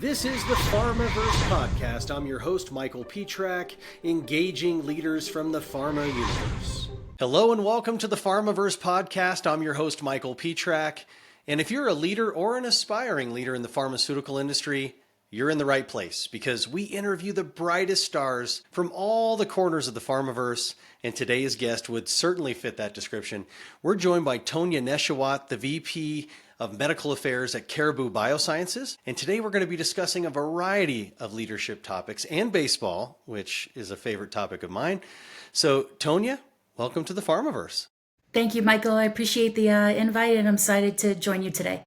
This is the Pharmaverse podcast. I'm your host, Michael Pietrack, engaging leaders from the pharma universe. Hello and welcome to the Pharmaverse podcast. I'm your host, Michael Pietrack. And if you're a leader or an aspiring leader in the pharmaceutical industry, you're in the right place because we interview the brightest stars from all the corners of the Pharmaverse. And today's guest would certainly fit that description. We're joined by Tonia Nesheiwat, the VP of Medical Affairs at Caribou Biosciences. And today we're going to be discussing a variety of leadership topics and baseball, which is a favorite topic of mine. So Tonia, welcome to the Pharmaverse. Thank you, Michael. I appreciate the invite and I'm excited to join you today.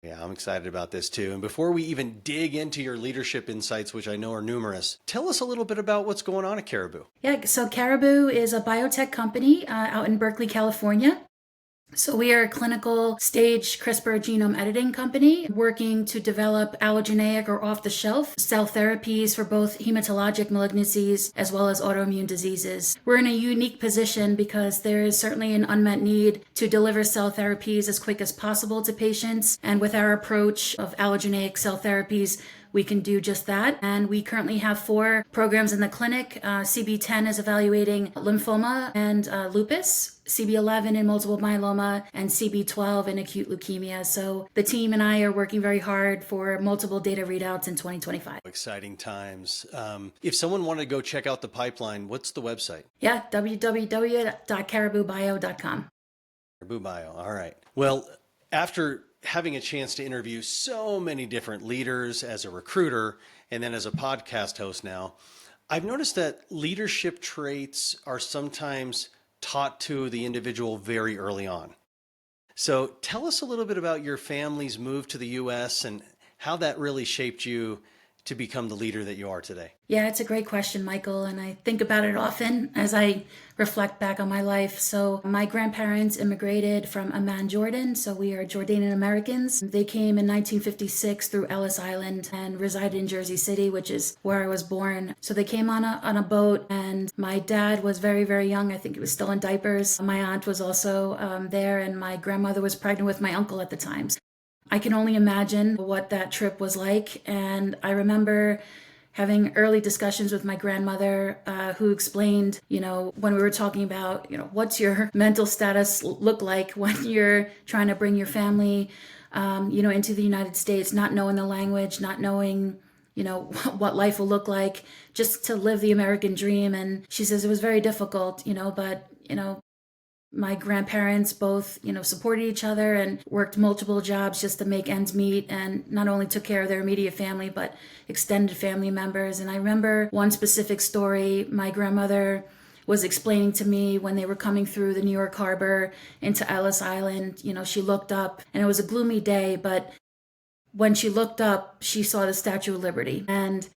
Yeah, I'm excited about this too. And before we even dig into your leadership insights, which I know are numerous, tell us a little bit about what's going on at Caribou. Yeah, so Caribou is a biotech company out in Berkeley, California. So we are a clinical stage CRISPR genome editing company working to develop allogeneic or off-the-shelf cell therapies for both hematologic malignancies as well as autoimmune diseases. We're in a unique position because there is certainly an unmet need to deliver cell therapies as quick as possible to patients. And with our approach of allogeneic cell therapies, we can do just that. And we currently have 4 programs in the clinic. CB10 is evaluating lymphoma and lupus, CB11 in multiple myeloma, and CB12 in acute leukemia. So the team and I are working very hard for multiple data readouts in 2025. Exciting times. If someone wanted to go check out the pipeline, what's the website? Yeah, www.cariboubio.com. Caribou Bio. All right. Well, after having a chance to interview so many different leaders as a recruiter and then as a podcast host now, I've noticed that leadership traits are sometimes taught to the individual very early on. So tell us a little bit about your family's move to the U.S. and how that really shaped you to become the leader that you are today. Yeah, it's a great question, Michael, and I think about it often as I reflect back on my life. So my grandparents immigrated from Amman, Jordan, so we are Jordanian Americans. They came in 1956 through Ellis Island and resided in Jersey City, which is where I was born. So they came on a boat, and my dad was very, very young. I think he was still in diapers. My aunt was also there, and my grandmother was pregnant with my uncle at the time. I can only imagine what that trip was like. And I remember having early discussions with my grandmother who explained, when we were talking about, what's your mental status look like when you're trying to bring your family, into the United States, not knowing the language, not knowing, what life will look like, just to live the American dream. And she says it was very difficult, but my grandparents both, supported each other and worked multiple jobs just to make ends meet, and not only took care of their immediate family, but extended family members. And I remember one specific story my grandmother was explaining to me when they were coming through the New York Harbor into Ellis Island. She looked up, and it was a gloomy day, but when she looked up, she saw the Statue of Liberty. And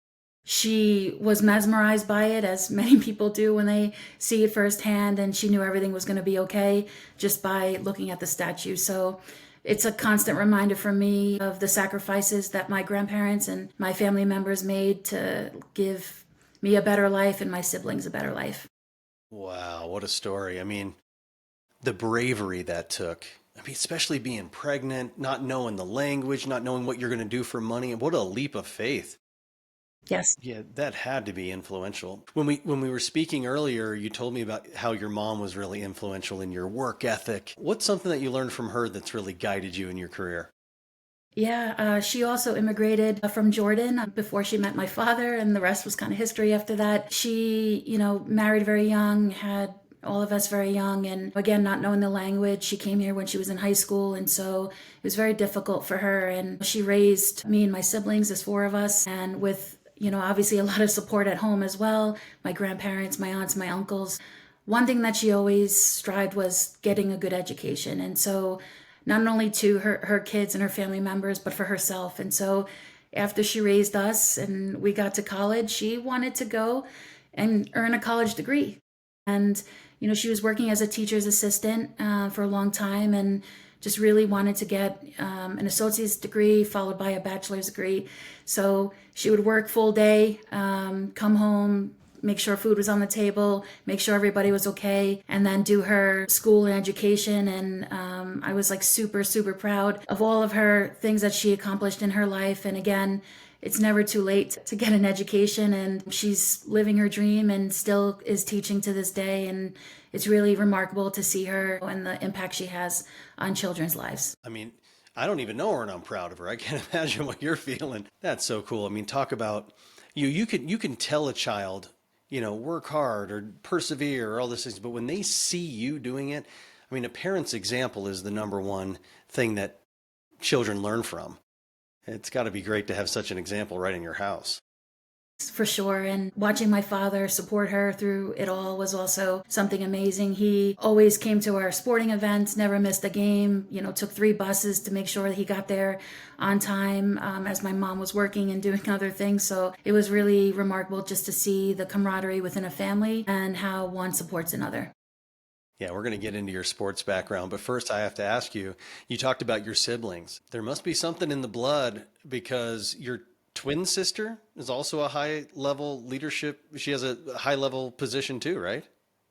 she was mesmerized by it, as many people do when they see it firsthand, and she knew everything was going to be okay just by looking at the statue. So it's a constant reminder for me of the sacrifices that my grandparents and my family members made to give me a better life and my siblings a better life. Wow, what a story. I mean, the bravery that took. Especially being pregnant, not knowing the language, not knowing what you're going to do for money, and what a leap of faith. Yes. Yeah, that had to be influential. When we were speaking earlier, you told me about how your mom was really influential in your work ethic. What's something that you learned from her that's really guided you in your career? Yeah, she also immigrated from Jordan before she met my father, and the rest was kind of history after that. She, married very young, had all of us very young, and again, not knowing the language. She came here when she was in high school, and so it was very difficult for her. And she raised me and my siblings, as 4 of us, and with obviously a lot of support at home as well. My grandparents, my aunts, my uncles. One thing that she always strived was getting a good education. And so not only to her kids and her family members, but for herself. And so after she raised us and we got to college, she wanted to go and earn a college degree. And, she was working as a teacher's assistant for a long time, and just really wanted to get an associate's degree followed by a bachelor's degree. So she would work full day, come home, make sure food was on the table, make sure everybody was okay, and then do her school and education. And I was super, super proud of all of her things that she accomplished in her life. And again, it's never too late to get an education, and she's living her dream and still is teaching to this day. And it's really remarkable to see her and the impact she has on children's lives. I mean, I don't even know her and I'm proud of her. I can't imagine what you're feeling. That's so cool. I mean, talk about you can tell a child, work hard or persevere or all these things, but when they see you doing it, I mean, a parent's example is the number one thing that children learn from. It's got to be great to have such an example right in your house. For sure. And watching my father support her through it all was also something amazing. He always came to our sporting events, never missed a game, took 3 buses to make sure that he got there on time, as my mom was working and doing other things. So it was really remarkable just to see the camaraderie within a family and how one supports another. Yeah, we're going to get into your sports background, but first I have to ask you, you talked about your siblings. There must be something in the blood because your twin sister is also a high level leadership. She has a high level position too, right?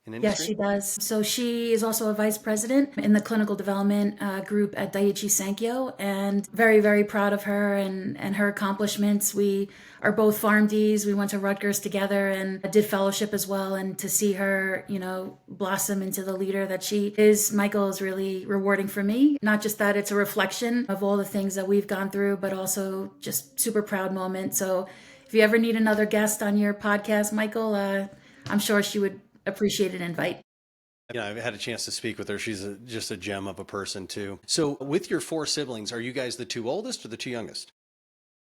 In Yes, industry? she does. So she is also a vice president in the clinical development group at Daiichi Sankyo, and very, very proud of her and her accomplishments. We are both PharmDs. We went to Rutgers together and did fellowship as well. And to see her, blossom into the leader that she is, Michael, is really rewarding for me. Not just that it's a reflection of all the things that we've gone through, but also just super proud moment. So if you ever need another guest on your podcast, Michael, I'm sure she would appreciate an invite. I've had a chance to speak with her. She's just a gem of a person too. So with your 4 siblings, are you guys the 2 oldest or the 2 youngest?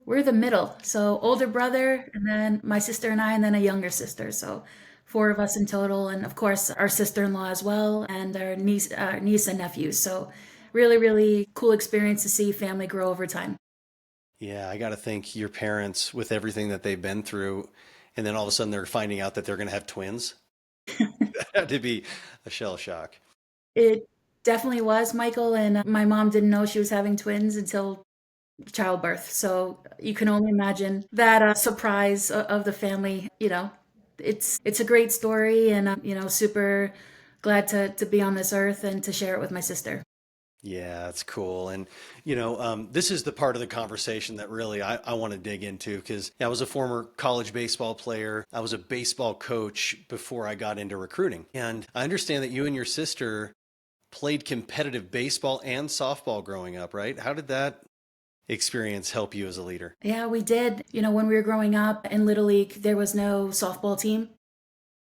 We're the middle. So older brother, and then my sister and I, and then a younger sister. So 4 of us in total. And of course, our sister-in-law as well, and our niece and nephews. So really, really cool experience to see family grow over time. Yeah, I got to think your parents with everything that they've been through, and then all of a sudden they're finding out that they're going to have twins. That had to be a shell shock. It definitely was, Michael. And my mom didn't know she was having twins until childbirth. So you can only imagine that surprise of the family. It's a great story, and super glad to be on this earth and to share it with my sister. Yeah, that's cool. And, this is the part of the conversation that really I want to dig into because I was a former college baseball player. I was a baseball coach before I got into recruiting. And I understand that you and your sister played competitive baseball and softball growing up, right? How did that experience help you as a leader? Yeah, we did. When we were growing up in Little League, there was no softball team.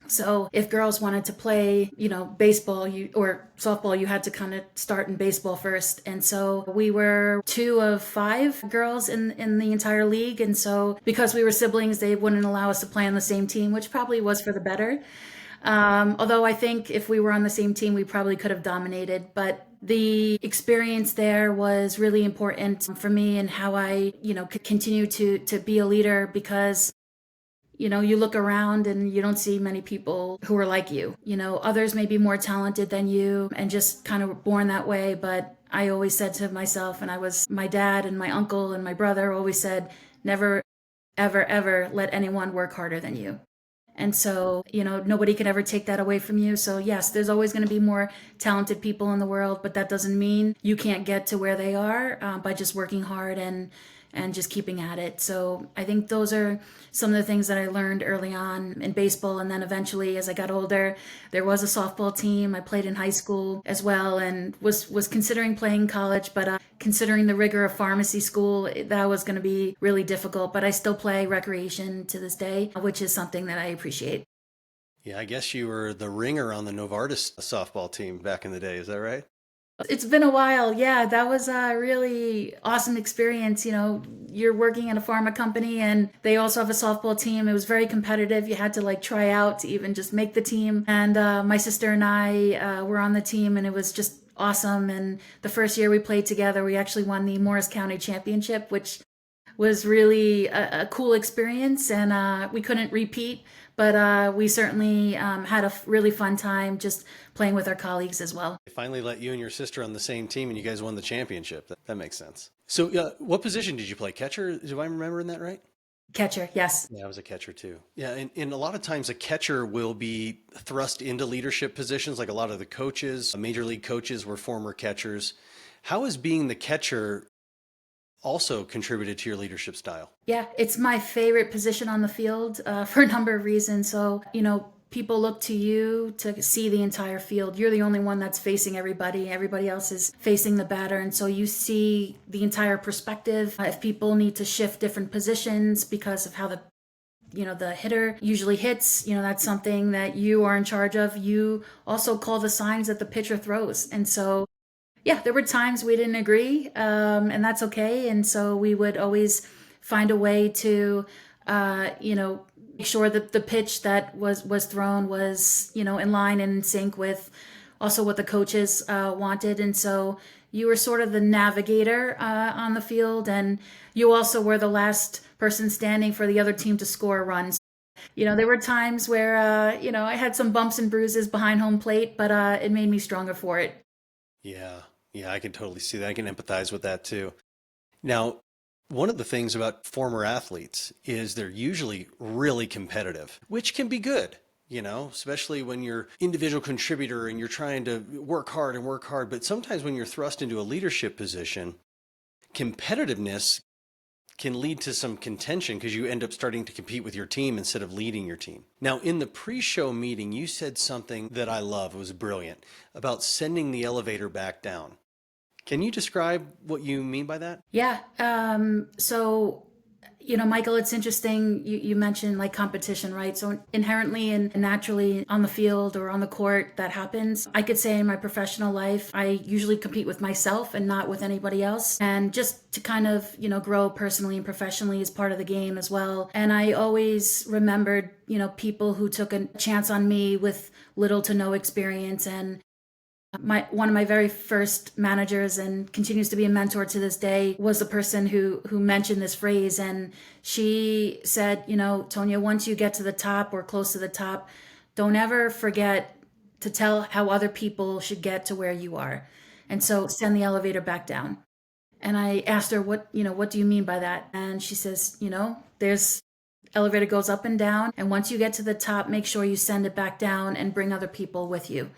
So if girls wanted to play, baseball or softball, you had to kind of start in baseball first. And so we were 2 of 5 girls in the entire league. And so because we were siblings, they wouldn't allow us to play on the same team, which probably was for the better. Although I think if we were on the same team, we probably could have dominated. But the experience there was really important for me and how I, could continue to be a leader because you look around and you don't see many people who are like you. Others may be more talented than you and just kind of born that way. But I always said to myself, and my dad and my uncle and my brother always said, never, ever, ever let anyone work harder than you. And so, nobody can ever take that away from you. So yes, there's always going to be more talented people in the world, but that doesn't mean you can't get to where they are by just working hard and just keeping at it. So I think those are some of the things that I learned early on in baseball. And then eventually, as I got older, there was a softball team. I played in high school as well and was considering playing college, but considering the rigor of pharmacy school, that was going to be really difficult. But I still play recreation to this day, which is something that I appreciate. Yeah, I guess you were the ringer on the Novartis softball team back in the day. Is that right? It's been a while. Yeah, that was a really awesome experience. You're working at a pharma company and they also have a softball team. It was very competitive. You had to try out to even just make the team. And my sister and I were on the team and it was just awesome. And the first year we played together, we actually won the Morris County Championship, which was really a cool experience. And we couldn't repeat, but we certainly had a really fun time just playing with our colleagues as well. They finally let you and your sister on the same team and you guys won the championship. That makes sense. So what position did you play? Catcher? Do I remember that right? Catcher, yes. Yeah, I was a catcher too. Yeah, and a lot of times a catcher will be thrust into leadership positions. Like a lot of the coaches, major league coaches were former catchers. How is being the catcher also contributed to your leadership style. Yeah, it's my favorite position on the field for a number of reasons. So, people look to you to see the entire field. You're the only one that's facing everybody. Everybody else is facing the batter. And so you see the entire perspective. If people need to shift different positions because of how the hitter usually hits, that's something that you are in charge of. You also call the signs that the pitcher throws. And so, yeah, there were times we didn't agree, and that's okay. And so we would always find a way to, make sure that the pitch that was thrown was, in line and in sync with also what the coaches wanted. And so you were sort of the navigator on the field, and you also were the last person standing for the other team to score runs. There were times where, I had some bumps and bruises behind home plate, but it made me stronger for it. Yeah. Yeah, I can totally see that. I can empathize with that too. Now, one of the things about former athletes is they're usually really competitive, which can be good, especially when you're individual contributor and you're trying to work hard and work hard. But sometimes when you're thrust into a leadership position, competitiveness can lead to some contention because you end up starting to compete with your team instead of leading your team. Now, in the pre-show meeting, you said something that I love. It was brilliant about sending the elevator back down. Can you describe what you mean by that? Yeah. So, Michael, it's interesting. You mentioned like competition, right? So inherently and naturally on the field or on the court, that happens. I could say in my professional life, I usually compete with myself and not with anybody else. And just to kind of, grow personally and professionally is part of the game as well. And I always remembered, people who took a chance on me with little to no experience. And one of my very first managers, and continues to be a mentor to this day, was the person who mentioned this phrase. And she said, Tonia, once you get to the top or close to the top, don't ever forget to tell how other people should get to where you are. And so send the elevator back down. And I asked her, what do you mean by that? And she says, there's elevator goes up and down. And once you get to the top, make sure you send it back down and bring other people with you.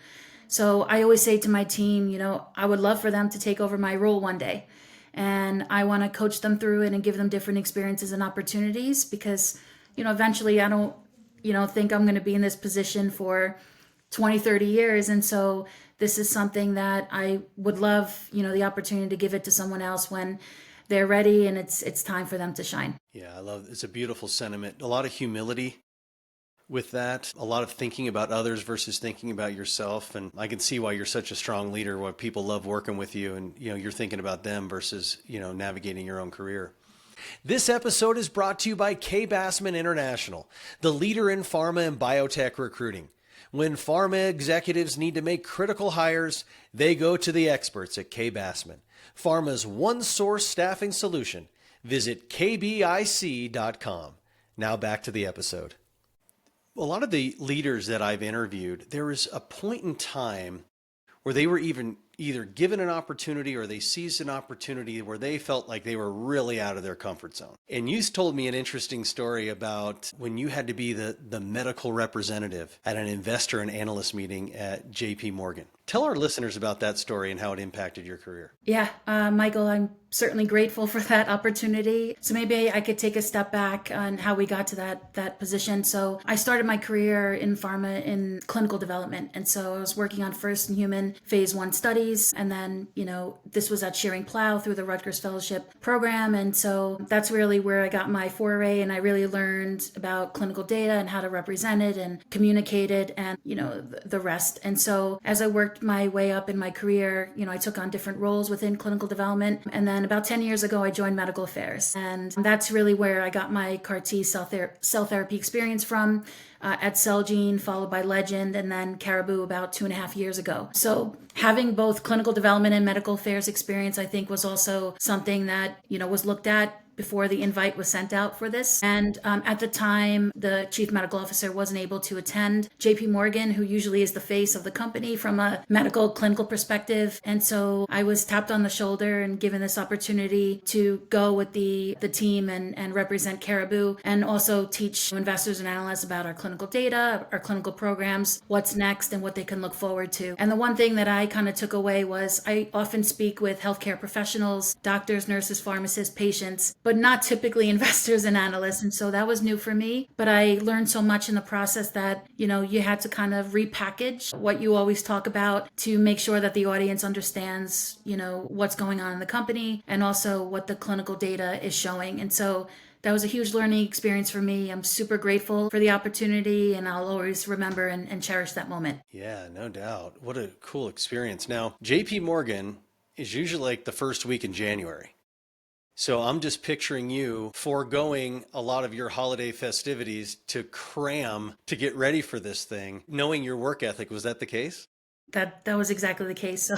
So I always say to my team, I would love for them to take over my role one day. And I want to coach them through it and give them different experiences and opportunities because, eventually I don't, think I'm going to be in this position for 20, 30 years. And so this is something that I would love, the opportunity to give it to someone else when they're ready and it's time for them to shine. Yeah, it's a beautiful sentiment. A lot of humility with that, a lot of thinking about others versus thinking about yourself. And I can see why you're such a strong leader, why people love working with you and, you're thinking about them versus, navigating your own career. This episode is brought to you by K. Bassman International, the leader in pharma and biotech recruiting. When pharma executives need to make critical hires, they go to the experts at K. Bassman, pharma's one-source staffing solution. Visit kbic.com. Now back to the episode. A lot of the leaders that I've interviewed, there was a point in time where they were either given an opportunity or they seized an opportunity where they felt like they were really out of their comfort zone. And you told me an interesting story about when you had to be the medical representative at an investor and analyst meeting at JP Morgan. Tell our listeners about that story and how it impacted your career. Yeah, Michael, I'm certainly grateful for that opportunity. So maybe I could take a step back on how we got to that position. So I started my career in pharma in clinical development. And so I was working on first in human phase 1 studies. And then, this was at Shearing Plow through the Rutgers Fellowship program. And so that's really where I got my foray. And I really learned about clinical data and how to represent it and communicate it and, the rest. And so as I worked my way up in my career, I took on different roles within clinical development. And then about 10 years ago, I joined medical affairs. And that's really where I got my CAR T cell therapy experience from at Celgene, followed by Legend, and then Caribou about 2.5 years ago. So having both clinical development and medical affairs experience, I think, was also something that, was looked at before the invite was sent out for this. And at the time, the chief medical officer wasn't able to attend. JP Morgan, who usually is the face of the company from a medical clinical perspective. And so I was tapped on the shoulder and given this opportunity to go with the team and represent Caribou, and also teach investors and analysts about our clinical data, our clinical programs, what's next, and what they can look forward to. And the one thing that I kind of took away was I often speak with healthcare professionals, doctors, nurses, pharmacists, patients, but not typically investors and analysts. And so that was new for me. But I learned so much in the process that, you had to kind of repackage what you always talk about to make sure that the audience understands, what's going on in the company and also what the clinical data is showing. And so that was a huge learning experience for me. I'm super grateful for the opportunity, and I'll always remember and cherish that moment. Yeah, no doubt. What a cool experience. Now, JP Morgan is usually like the first week in January. So I'm just picturing you foregoing a lot of your holiday festivities to cram to get ready for this thing, knowing your work ethic. Was that the case? That was exactly the case. So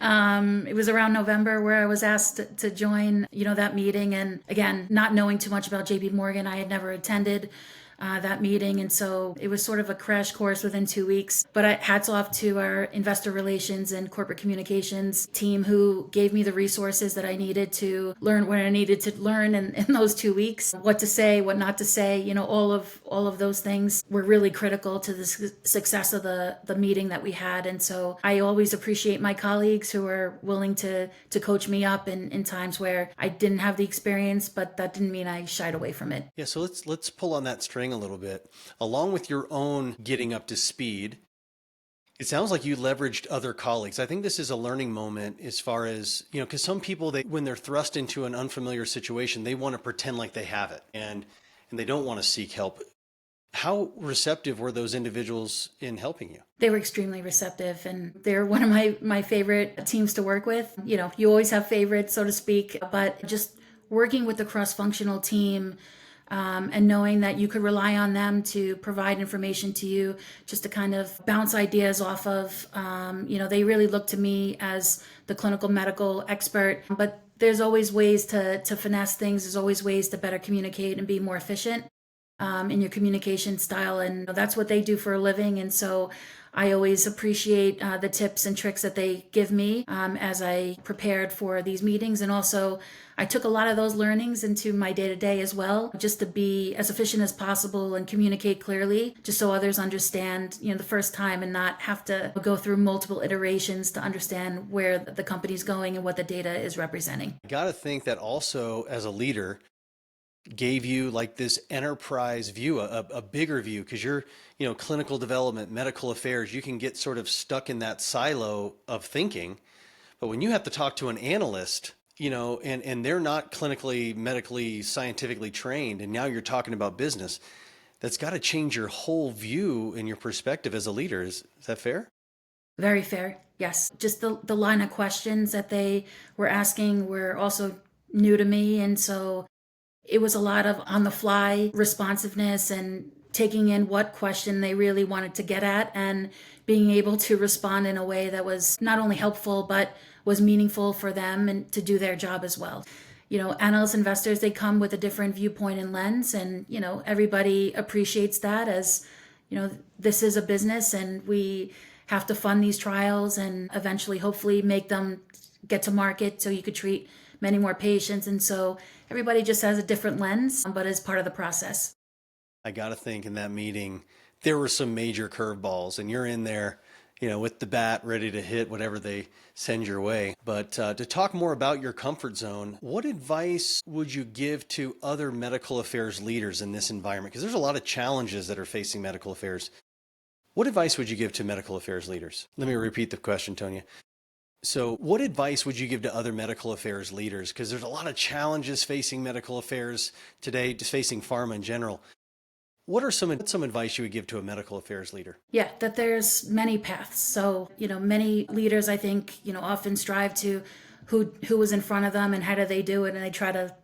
it was around November where I was asked to join, that meeting. And again, not knowing too much about JP Morgan, I had never attended that meeting. And so it was sort of a crash course within 2 weeks. But hats off to our investor relations and corporate communications team who gave me the resources that I needed to learn what I needed to learn in those 2 weeks. What to say, what not to say, all of those things were really critical to the success of the meeting that we had. And so I always appreciate my colleagues who are willing to coach me up in times where I didn't have the experience, but that didn't mean I shied away from it. Yeah, so let's pull on that string a little bit. Along with your own getting up to speed, it sounds like you leveraged other colleagues. I think this is a learning moment as far as, because some people, when they're thrust into an unfamiliar situation, they want to pretend like they have it and they don't want to seek help. How receptive were those individuals in helping you? They were extremely receptive, and they're one of my favorite teams to work with. You always have favorites, so to speak, but just working with the cross-functional team, and knowing that you could rely on them to provide information to you, just to kind of bounce ideas off of. They really look to me as the clinical medical expert, but there's always ways to finesse things. There's always ways to better communicate and be more efficient in your communication style. And that's what they do for a living. And so I always appreciate the tips and tricks that they give me as I prepared for these meetings. And also, I took a lot of those learnings into my day-to-day as well, just to be as efficient as possible and communicate clearly, just so others understand, the first time and not have to go through multiple iterations to understand where the company's going and what the data is representing. I got to think that also as a leader gave you like this enterprise view, a bigger view, because you're, clinical development, medical affairs, you can get sort of stuck in that silo of thinking. But when you have to talk to an analyst, and they're not clinically, medically, scientifically trained, and now you're talking about business, that's got to change your whole view and your perspective as a leader. Is that fair? Very fair. Yes. Just the line of questions that they were asking were also new to me. And so it was a lot of on the fly responsiveness and taking in what question they really wanted to get at and being able to respond in a way that was not only helpful, but was meaningful for them and to do their job as well. Analysts, investors, they come with a different viewpoint and lens, and, everybody appreciates that as, this is a business and we have to fund these trials and eventually, hopefully, make them get to market so you could treat many more patients. And so everybody just has a different lens, but is part of the process. I got to think in that meeting, there were some major curveballs, and you're in there, with the bat ready to hit whatever they send your way. But to talk more about your comfort zone, what advice would you give to other medical affairs leaders in this environment? Because there's a lot of challenges that are facing medical affairs. What advice would you give to medical affairs leaders? Let me repeat the question, Tonia. So what advice would you give to other medical affairs leaders? Because there's a lot of challenges facing medical affairs today, just facing pharma in general. What are some advice you would give to a medical affairs leader? Yeah, that there's many paths. So, many leaders, I think, often strive to who was in front of them and how do they do it, and they try to,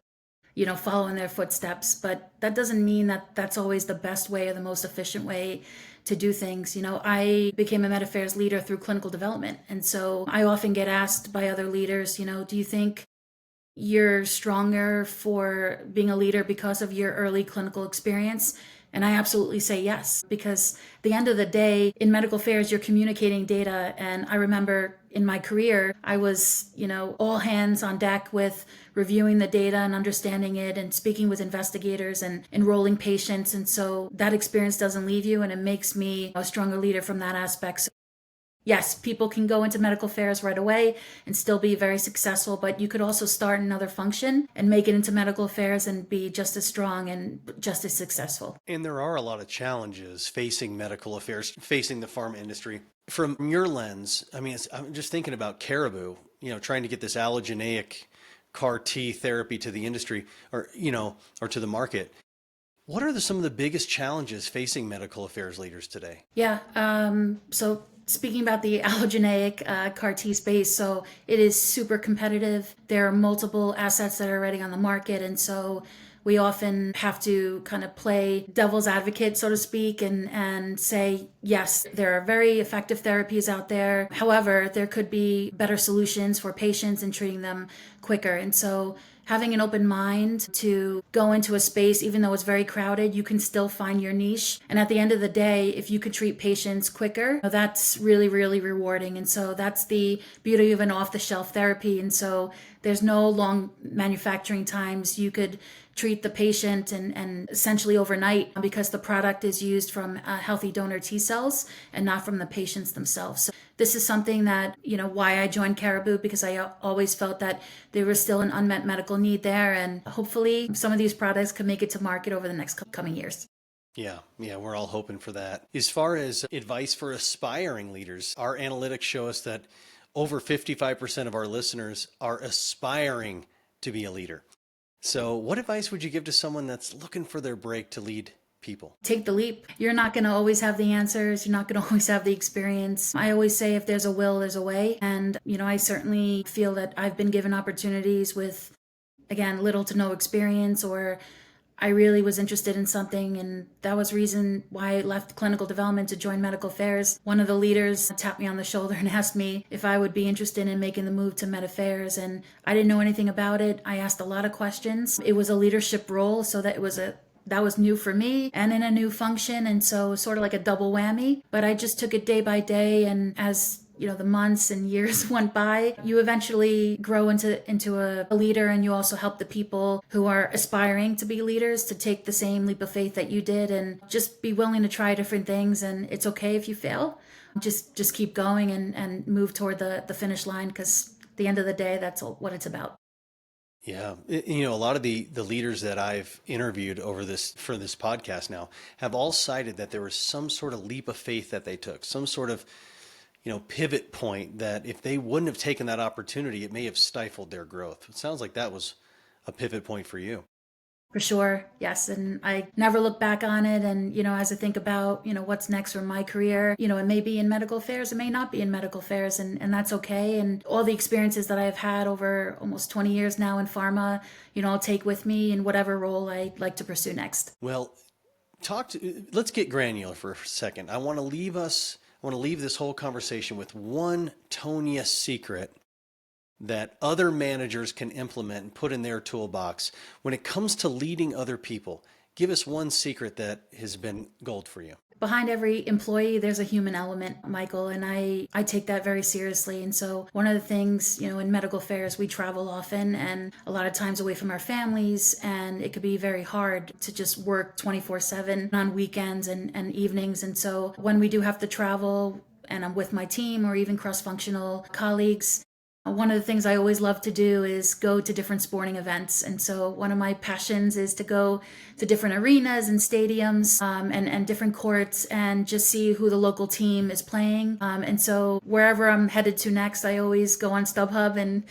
follow in their footsteps. But that doesn't mean that that's always the best way or the most efficient way to do things. I became a med affairs leader through clinical development. And so I often get asked by other leaders, do you think you're stronger for being a leader because of your early clinical experience? And I absolutely say yes, because at the end of the day, in medical affairs, you're communicating data. And I remember in my career, I was, all hands on deck with reviewing the data and understanding it and speaking with investigators and enrolling patients. And so that experience doesn't leave you, and it makes me a stronger leader from that aspect. So yes, people can go into medical affairs right away and still be very successful, but you could also start another function and make it into medical affairs and be just as strong and just as successful. And there are a lot of challenges facing medical affairs, facing the pharma industry. From your lens, I'm just thinking about Caribou, trying to get this allogeneic CAR T therapy to the industry or to the market. What are some of the biggest challenges facing medical affairs leaders today? Yeah. So speaking about the allogeneic CAR T space, so it is super competitive. There are multiple assets that are already on the market. And so we often have to kind of play devil's advocate, so to speak, and say, yes, there are very effective therapies out there. However, there could be better solutions for patients and treating them quicker. And so having an open mind to go into a space, even though it's very crowded, you can still find your niche. And at the end of the day, if you could treat patients quicker, that's really, really rewarding. And so that's the beauty of an off-the-shelf therapy. And so there's no long manufacturing times. You could treat the patient and essentially overnight, because the product is used from healthy donor T cells and not from the patients themselves. So this is something that, why I joined Caribou, because I always felt that there was still an unmet medical need there. And hopefully some of these products can make it to market over the next coming years. Yeah, we're all hoping for that. As far as advice for aspiring leaders, our analytics show us that over 55% of our listeners are aspiring to be a leader. So what advice would you give to someone that's looking for their break to lead people? Take the leap. You're not going to always have the answers. You're not going to always have the experience. I always say if there's a will, there's a way. And, I certainly feel that I've been given opportunities with, again, little to no experience, or I really was interested in something, and that was reason why I left clinical development to join medical affairs. One of the leaders tapped me on the shoulder and asked me if I would be interested in making the move to med affairs, and I didn't know anything about it. I asked a lot of questions. It was a leadership role, so that was new for me and in a new function, and so sort of like a double whammy. But I just took it day by day, and as the months and years went by, you eventually grow into a leader, and you also help the people who are aspiring to be leaders to take the same leap of faith that you did, and just be willing to try different things. And it's okay if you fail. Just keep going and move toward the finish line, because at the end of the day, that's what it's about. Yeah. A lot of the leaders that I've interviewed for this podcast now have all cited that there was some sort of leap of faith that they took, some sort of pivot point that if they wouldn't have taken that opportunity, it may have stifled their growth. It sounds like that was a pivot point for you. For sure. Yes. And I never look back on it. And, as I think about, what's next for my career, it may be in medical affairs, it may not be in medical affairs, and that's okay. And all the experiences that I've had over almost 20 years now in pharma, I'll take with me in whatever role I'd like to pursue next. Well, let's get granular for a second. I want to leave this whole conversation with one Tonia secret that other managers can implement and put in their toolbox when it comes to leading other people. Give us one secret that has been gold for you. Behind every employee, there's a human element, Michael, and I take that very seriously. And so one of the things, in medical affairs, we travel often and a lot of times away from our families, and it could be very hard to just work 24/7 on weekends and evenings. And so when we do have to travel and I'm with my team or even cross-functional colleagues, one of the things I always love to do is go to different sporting events. And so one of my passions is to go to different arenas and stadiums and different courts and just see who the local team is playing. And so wherever I'm headed to next, I always go on StubHub and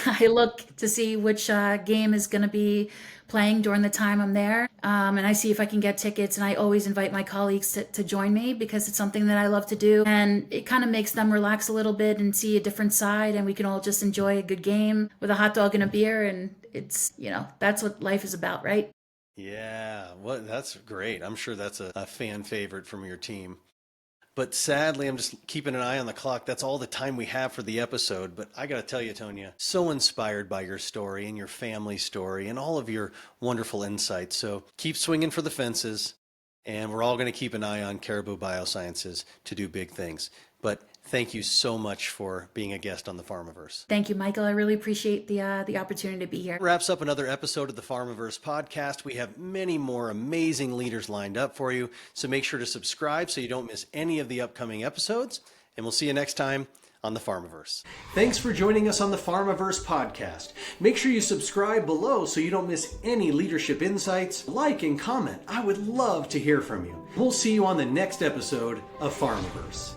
I look to see which game is going to be playing during the time I'm there. And I see if I can get tickets, and I always invite my colleagues to join me because it's something that I love to do. And it kind of makes them relax a little bit and see a different side, and we can all just enjoy a good game with a hot dog and a beer. And it's, that's what life is about, right? Yeah, well, that's great. I'm sure that's a fan favorite from your team. But sadly, I'm just keeping an eye on the clock. That's all the time we have for the episode. But I got to tell you, Tonia, so inspired by your story and your family story and all of your wonderful insights. So keep swinging for the fences. And we're all going to keep an eye on Caribou Biosciences to do big things. But thank you so much for being a guest on the Pharmaverse. Thank you, Michael. I really appreciate the opportunity to be here. Wraps up another episode of the Pharmaverse podcast. We have many more amazing leaders lined up for you. So make sure to subscribe so you don't miss any of the upcoming episodes. And we'll see you next time on the Pharmaverse. Thanks for joining us on the Pharmaverse podcast. Make sure you subscribe below so you don't miss any leadership insights. Like and comment. I would love to hear from you. We'll see you on the next episode of Pharmaverse.